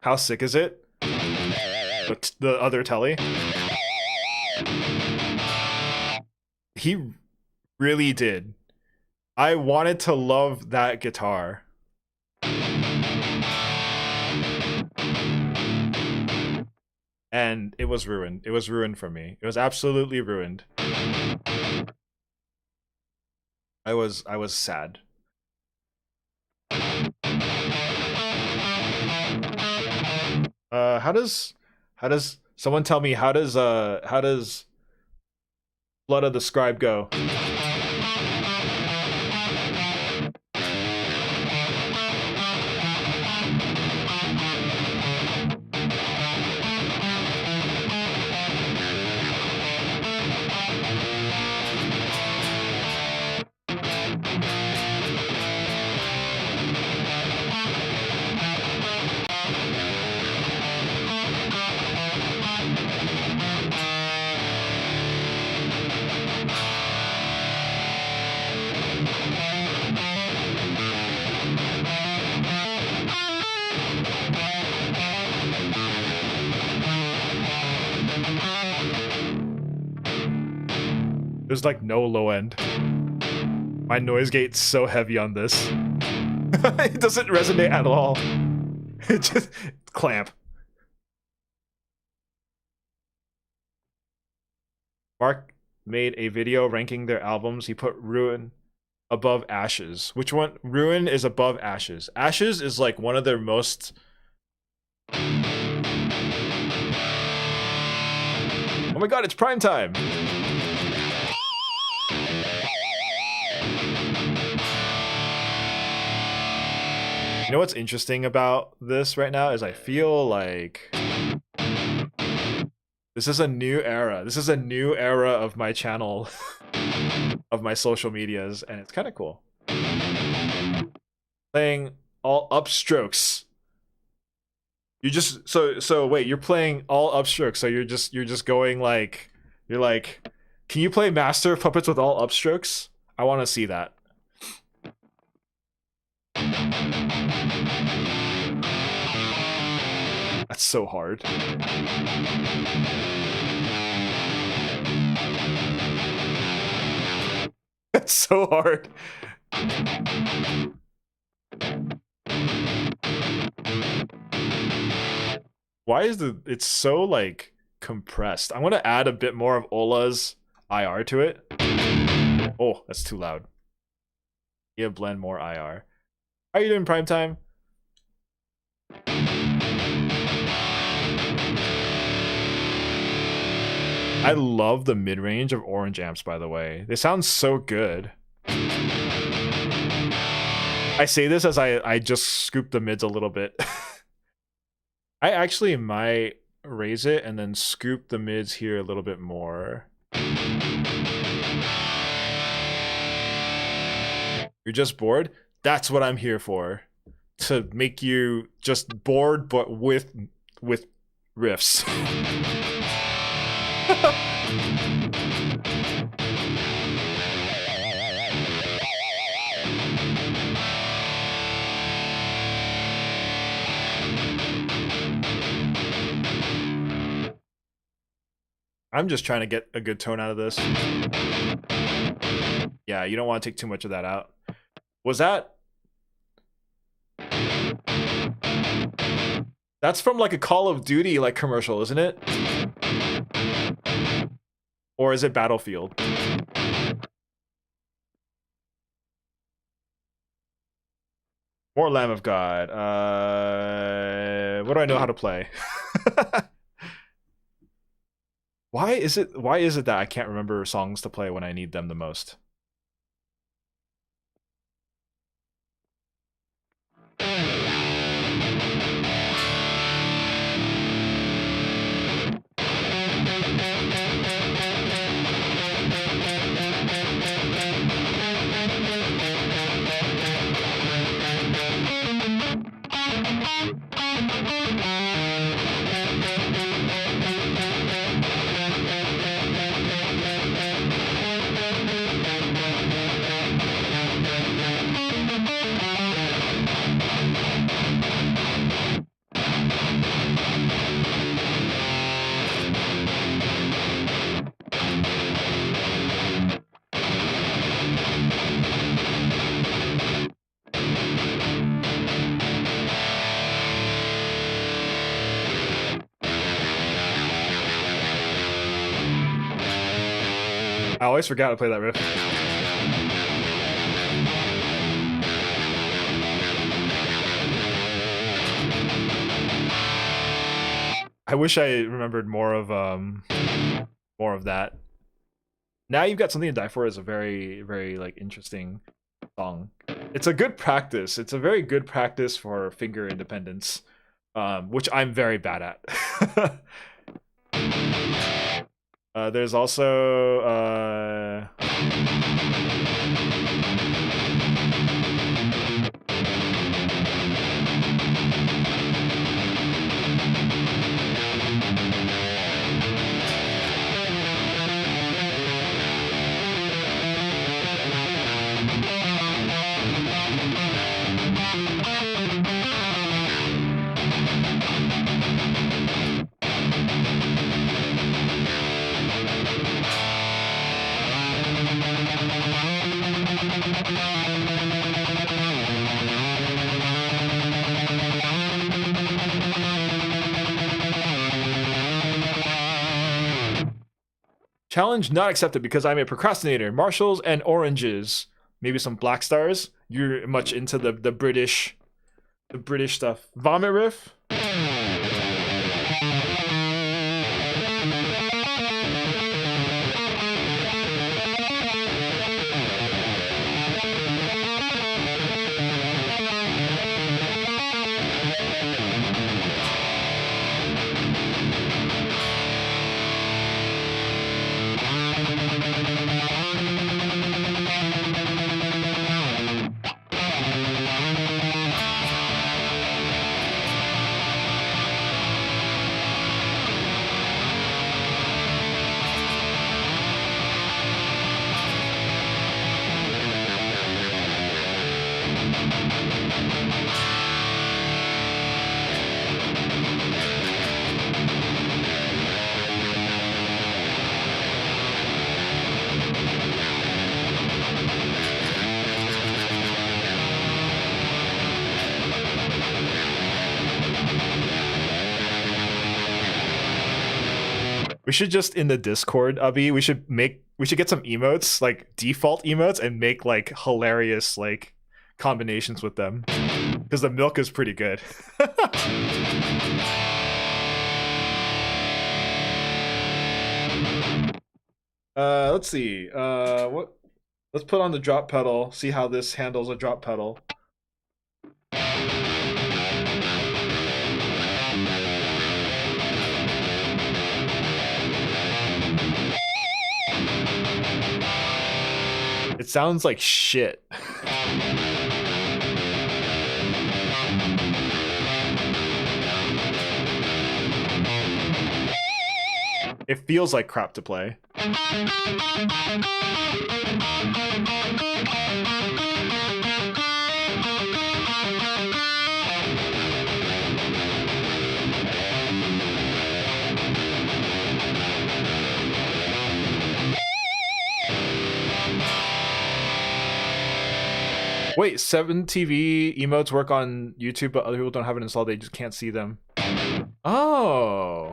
How sick is it? The other telly? He really did. I wanted to love that guitar. And it was ruined. It was ruined for me. It was absolutely ruined. I was sad. How does someone tell me how does Blood of the Scribe go? There's like no low end. My noise gate's so heavy on this. It doesn't resonate at all. It just clamp. Mark made a video ranking their albums. He put Ruin above Ashes. Which one? Ruin is above Ashes. Ashes is like one of their most... Oh my god, it's prime time! You know what's interesting about this right now is I feel like this is a new era. This is a new era of my channel, of my social medias, and it's kind of cool. Playing all upstrokes. You just so wait, you're playing all upstrokes, so you're just going like you're like, can you play Master of Puppets with all upstrokes? I want to see that. That's so hard. That's so hard. Why is it's so like compressed? I want to add a bit more of Ola's IR to it. Oh, that's too loud. Yeah, blend more IR. How are you doing, Primetime? I love the mid-range of orange amps, by the way. They sound so good. I say this as I just scoop the mids a little bit. I actually might raise it and then scoop the mids here a little bit more. You're just bored? That's what I'm here for. To make you just bored, but with riffs. I'm just trying to get a good tone out of this. Yeah, you don't want to take too much of that out. Was that... That's from like a Call of Duty like commercial, isn't it? Or is it Battlefield? More Lamb of God. What do I know how to play? Why is it that I can't remember songs to play when I need them the most? I always forgot to play that riff. I wish I remembered more of that. Now You've Got Something to Die For is a very, very like interesting song. It's a good practice. It's a very good practice for finger independence, which I'm very bad at. There's also Challenge not accepted because I'm a procrastinator. Marshalls and oranges. Maybe some black stars. You're much into the British stuff. Vomit riff. We should just in the Discord, Abby, we should get some emotes, like default emotes, and make like hilarious like combinations with them. Because the milk is pretty good. Let's see. Let's put on the drop pedal, see how this handles a drop pedal. It sounds like shit. It feels like crap to play. Wait, 7 TV emotes work on YouTube, but other people don't have it installed. They just can't see them. Oh.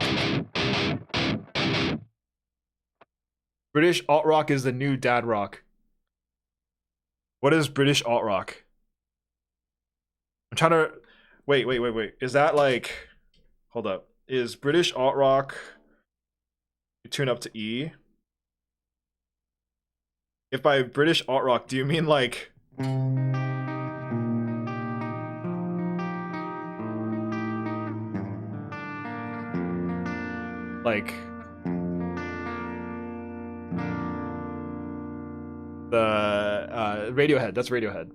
British alt rock is the new dad rock. What is British alt rock? I'm trying to wait. Is that like, hold up. Is British alt rock, you tune up to E? If by British alt rock, do you mean like the Radiohead? That's Radiohead.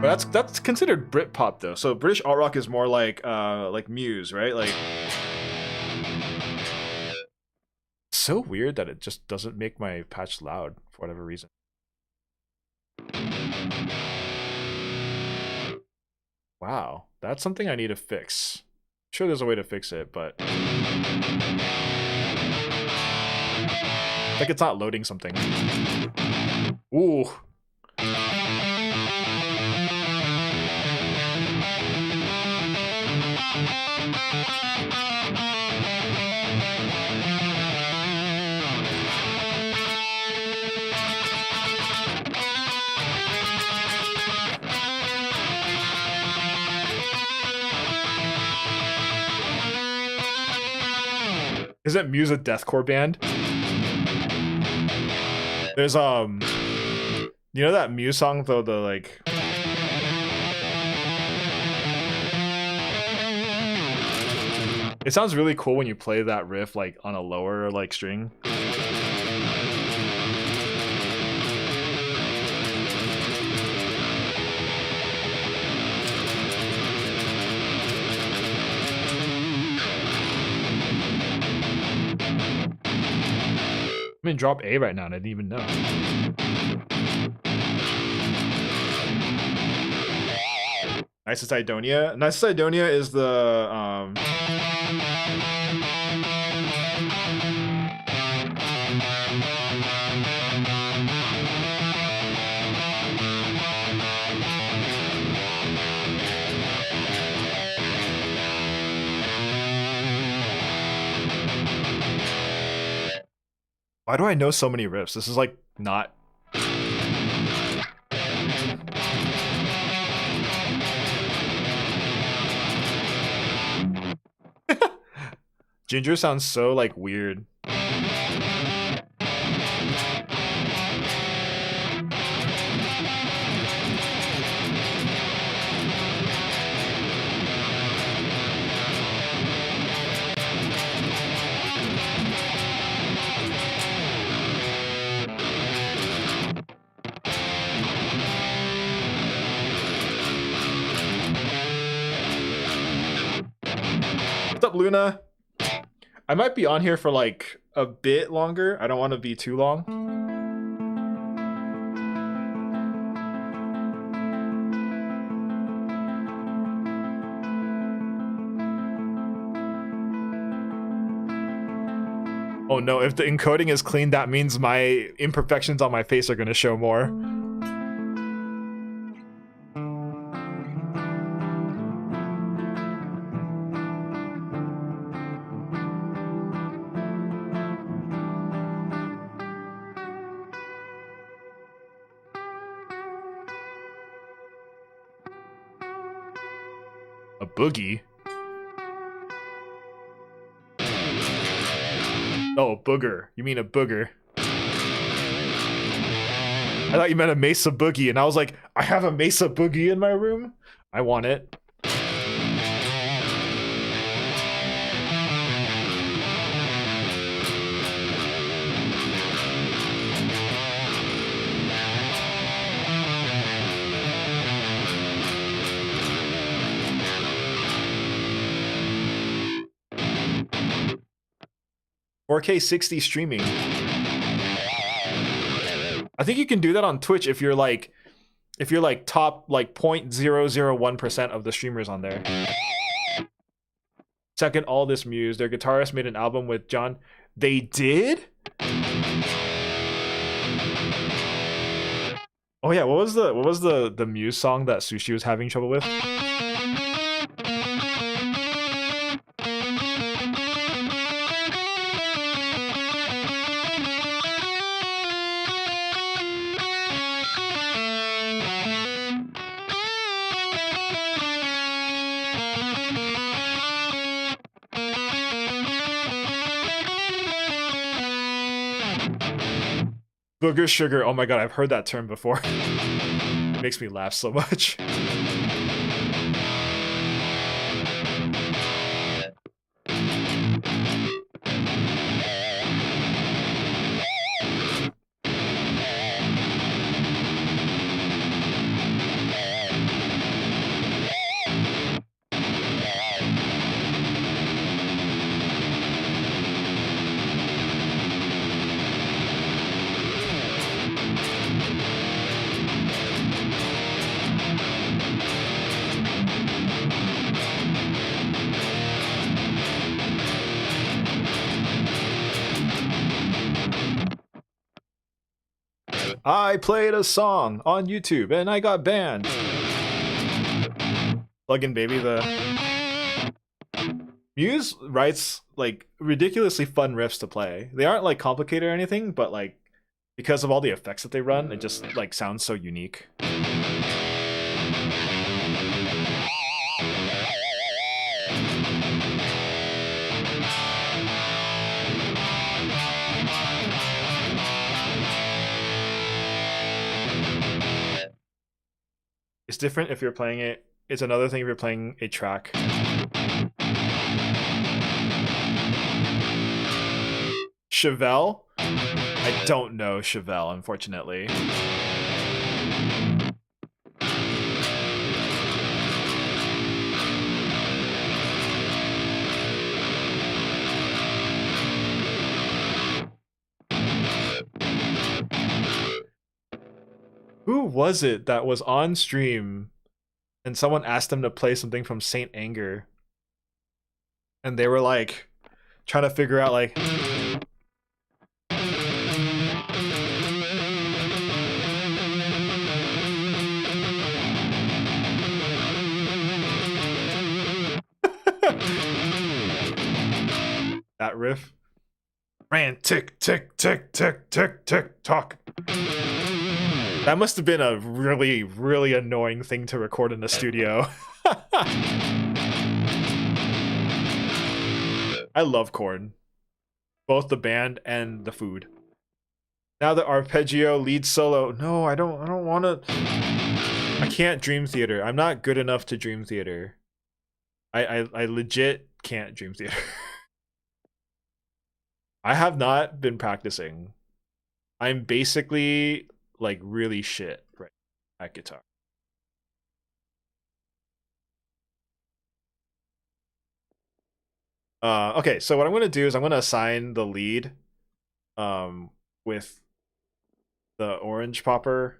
But that's considered Britpop though. So British alt rock is more like Muse, right? Like, it's so weird that it just doesn't make my patch loud for whatever reason. Wow, that's something I need to fix. I'm sure there's a way to fix it, but like it's not loading something. Ooh. Isn't Muse a deathcore band? There's you know that Muse song though, the like it sounds really cool when you play that riff like on a lower like string. I'm in drop A right now and I didn't even know. Nicest Idonia. Nicest Idonia is the Why do I know so many riffs? This is like not. Ginger sounds so like weird. What's up, Luna? I might be on here for like a bit longer. I don't want to be too long. Oh no, if the encoding is clean, that means my imperfections on my face are going to show more. A boogie? Oh, a booger. You mean a booger. I thought you meant a Mesa Boogie, and I was like, I have a Mesa Boogie in my room? I want it. $4K 60 streaming. I think you can do that on Twitch if you're like top like 0.001% of the streamers on there. Second, all this Muse. Their guitarist made an album with John. They did? Oh yeah, what was the Muse song that Sushi was having trouble with? Booger sugar. Oh my god, I've heard that term before. It makes me laugh so much. I played a song on YouTube and I got banned. Plugin baby, the Muse writes like ridiculously fun riffs to play. They aren't like complicated or anything, but like because of all the effects that they run, it just like sounds so unique. It's different if you're playing it. It's another thing if you're playing a track. Chevelle? I don't know Chevelle, unfortunately. Who was it that was on stream and someone asked them to play something from Saint Anger? And they were like trying to figure out like that riff. Ran tick, tick, tick, tick, tick, tick, tock. That must have been a really, really annoying thing to record in the studio. I love corn. Both the band and the food. Now the arpeggio lead solo. No, I don't want to. I can't dream theater. I'm not good enough to dream theater. I legit can't dream theater. I have not been practicing. I'm basically like really shit right at guitar. Okay, so what I'm gonna do is I'm gonna assign the lead with the orange popper.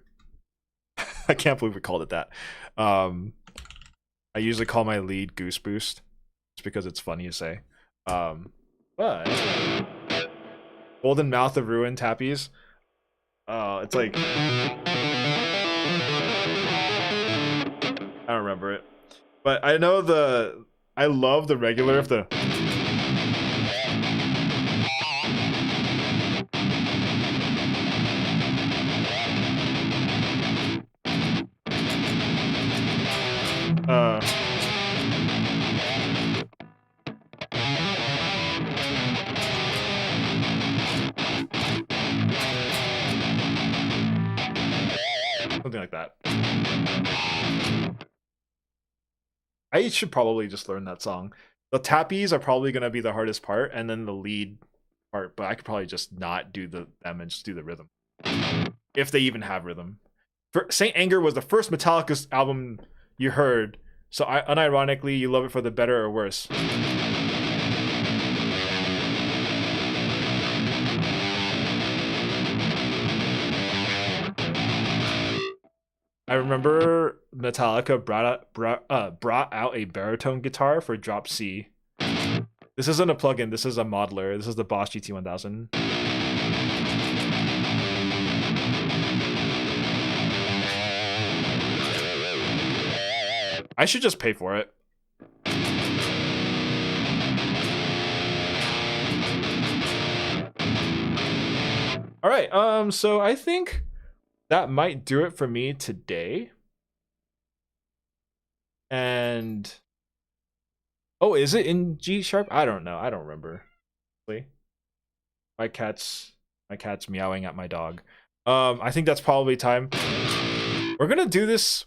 I can't believe we called it that. I usually call my lead Goose Boost just because it's funny to say. But Golden Mouth of Ruin Tappies. It's like I don't remember it. But I know I love the regular of the something like that. I should probably just learn that song. The tappies are probably gonna be the hardest part, and then the lead part, but I could probably just not do them and just do the rhythm. If they even have rhythm. Saint Anger was the first Metallica album you heard, so unironically you love it for the better or worse. I remember Metallica brought out a baritone guitar for Drop C. This isn't a plugin, this is a modeler. This is the Boss GT-1000. I should just pay for it. All right, so I think that might do it for me today. And oh, is it in G sharp? I don't know. I don't remember. My cat's meowing at my dog. I think that's probably time. We're gonna do this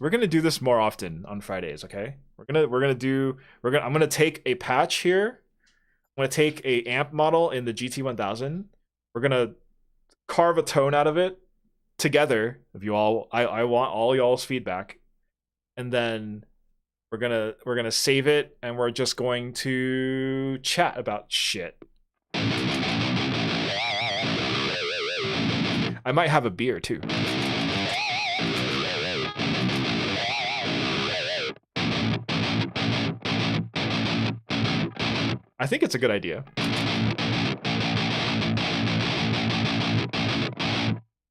more often on Fridays, okay? I'm gonna take a patch here. I'm gonna take a amp model in the GT-1000. We're gonna carve a tone out of it together. If you all, I want all y'all's feedback, and then we're gonna save it, and we're just going to chat about shit. I might have a beer too. I think it's a good idea.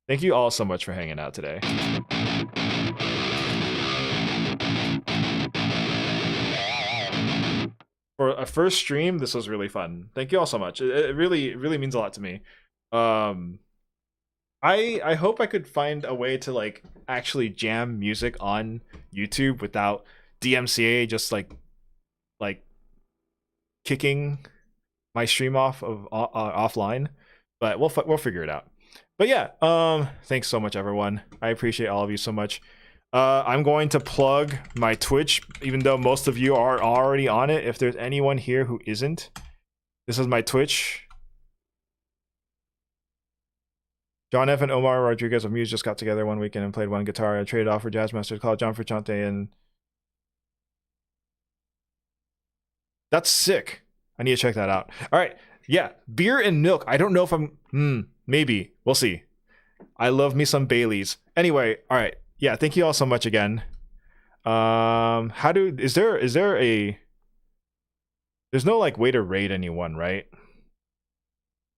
Thank you all so much for hanging out today. For a first stream, this was really fun. Thank you all so much. It really means a lot to me. I hope I could find a way to like actually jam music on YouTube without DMCA just like kicking my stream off of offline, but we'll figure it out. But yeah, thanks so much everyone. I appreciate all of you so much. I'm going to plug my Twitch, even though most of you are already on it. If there's anyone here who isn't, this is my Twitch. John F. and Omar Rodriguez of Muse just got together one weekend and played one guitar. I traded off for Jazz Masters, called John Frusciante, and that's sick. I need to check that out. All right, yeah, beer and milk. I don't know if I'm maybe. We'll see. I love me some Baileys. Anyway, all right. Yeah, thank you all so much again. Is there a there's no like way to raid anyone, right?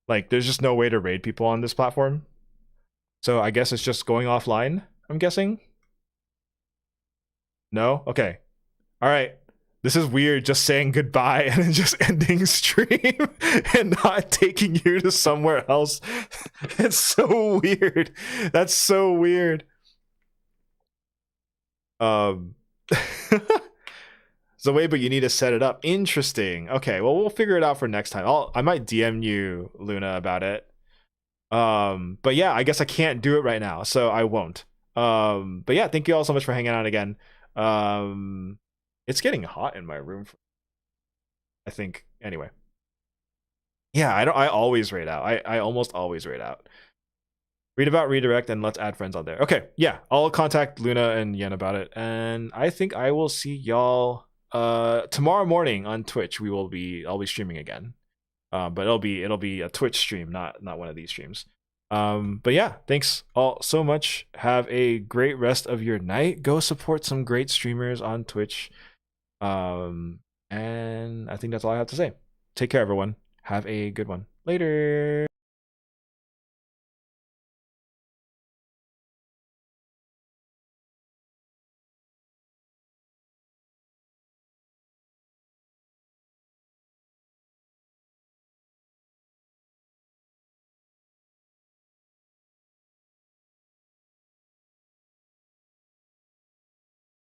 Like there's just no way to raid people on this platform. So I guess it's just going offline, I'm guessing. No? Okay. All right. This is weird, just saying goodbye and then just ending stream and not taking you to somewhere else. It's so weird. That's so weird. So wait, but you need to set it up. Interesting. Okay, well, we'll figure it out for next time. I might DM you, Luna, about it. But yeah, I guess I can't do it right now, so I won't. But yeah, thank you all so much for hanging out again. It's getting hot in my room, I think. Anyway. Yeah, I always raid out. I almost always raid out. Read about redirect and let's add friends on there. Okay, yeah, I'll contact Luna and Yen about it. And I think I will see y'all tomorrow morning on Twitch. I'll be streaming again. But it'll be a Twitch stream, not one of these streams. But yeah, thanks all so much. Have a great rest of your night. Go support some great streamers on Twitch. And I think that's all I have to say. Take care, everyone. Have a good one. Later.